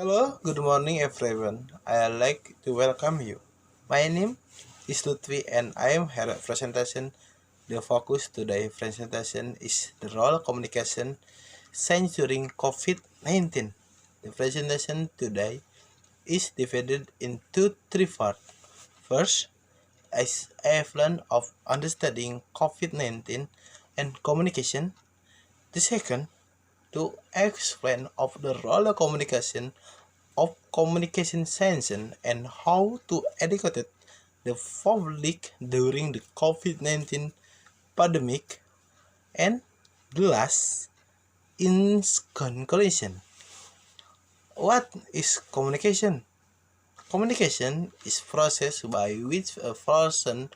Hello, good morning everyone. I'd like to welcome you. My name is Luthfi and I am here at presentation. The focus today presentation is the role of communication science during COVID-19. The presentation today is divided into three parts. First, as I've learned of understanding COVID-19 and communication. The second, to explain of the role of communication science and how to educate the public during the COVID-19 pandemic. And the last, in conclusion, what is communication? Communication is process by which a person,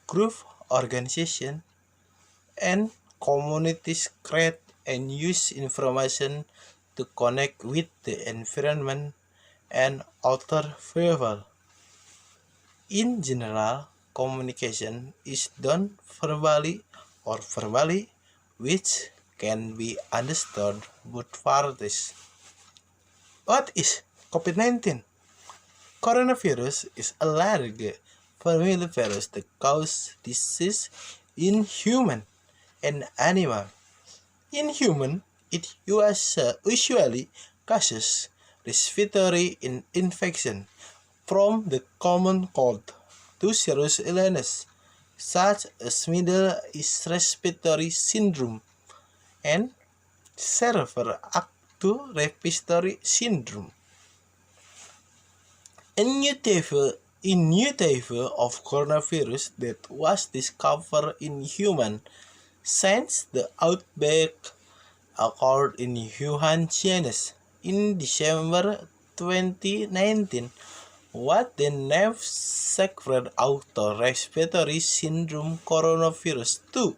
group, organization, and communities create and use information to connect with the environment and other people. In general, communication is done verbally, which can be understood both parties. What is COVID-19? Coronavirus is a large family virus that causes disease in human and animal. In human, it usually causes respiratory infection from the common cold to serious illness such as middle east respiratory syndrome and severe acute respiratory syndrome. A new type of coronavirus that was discovered in human since the outbreak occurred in Wuhan, China in December 2019. What the name sacred auto respiratory syndrome coronavirus 2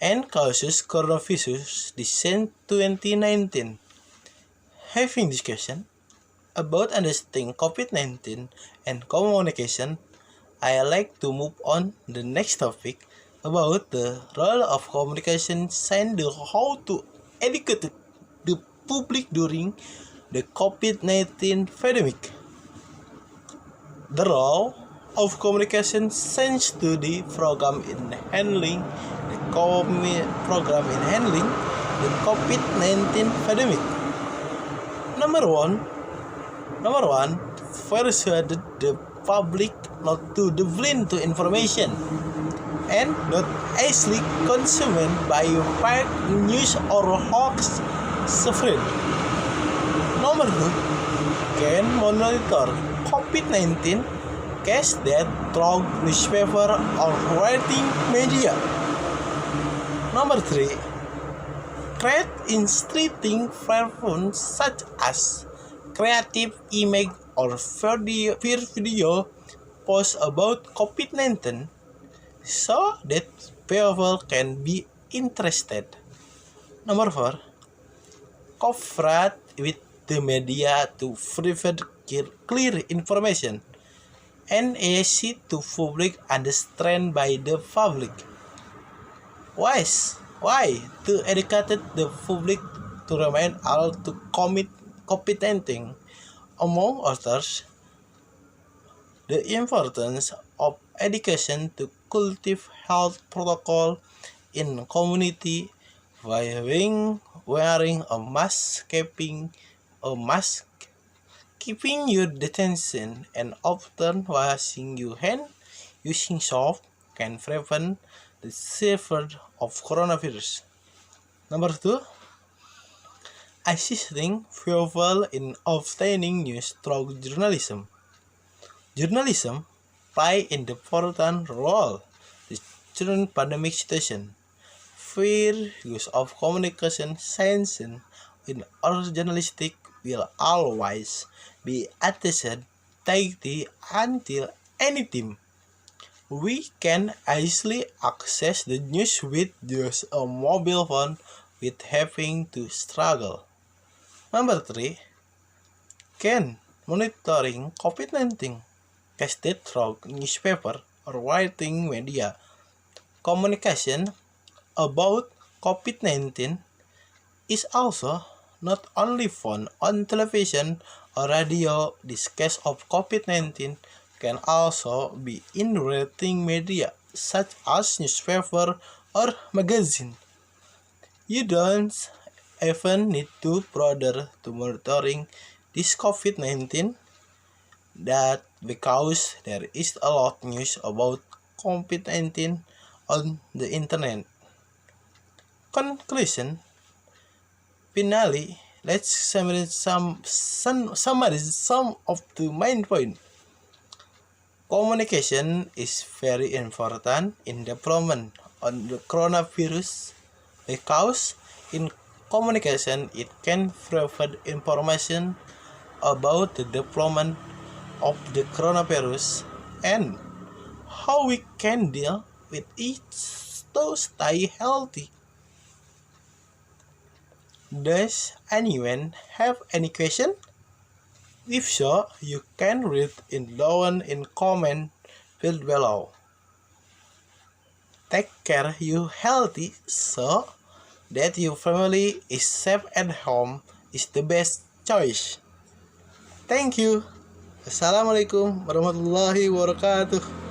and causes coronavirus disease 2019. Having discussion about understanding COVID-19 and communication, I like to move on the next topic about the role of communication and how to educate the public during the COVID-19 pandemic. The role of communication science study program in handling the COVID-19 pandemic. Number one, persuade the public not to delve to information and not easily consumed by fake news or hoax spread. Number two, can monitor COVID-19 case that through newspaper or writing media. Number three, create interesting platforms such as creative image or video posts about COVID-19 so that people can be interested. Number four, cooperate with the media to provide clear information and easy to public understand by the public. Why? To educate the public to remain all to commit COVID-19. Among others, the importance of education to cultivate health protocol in community by wearing a mask, keeping your distance, and often washing your hands using soap can prevent the spread of coronavirus. Number two, assisting people in obtaining news through journalism. Journalism play an important role during pandemic situation. Fair use of communication science in our journalistic will always be attested tightly until any time. We can easily access the news with just a mobile phone with having to struggle. Number three, can monitoring COVID-19 casted through newspaper or writing media. Communication about COVID-19 is also not only found on television or radio. This case of COVID-19 can also be in writing media such as newspaper or magazine. You don't even need to bother to monitoring this COVID-19 that because there is a lot news about COVID-19 on the internet. Conclusion. Finally, let's summarize some of the main points. Communication is very important in development on the coronavirus because in communication it can provide information about the development of the coronavirus and how we can deal with it to stay healthy. Does anyone have any question? If so, you can read it down in comment field below. Take care you healthy so that your family is safe at home is the best choice. Thank you. Assalamualaikum warahmatullahi wabarakatuh.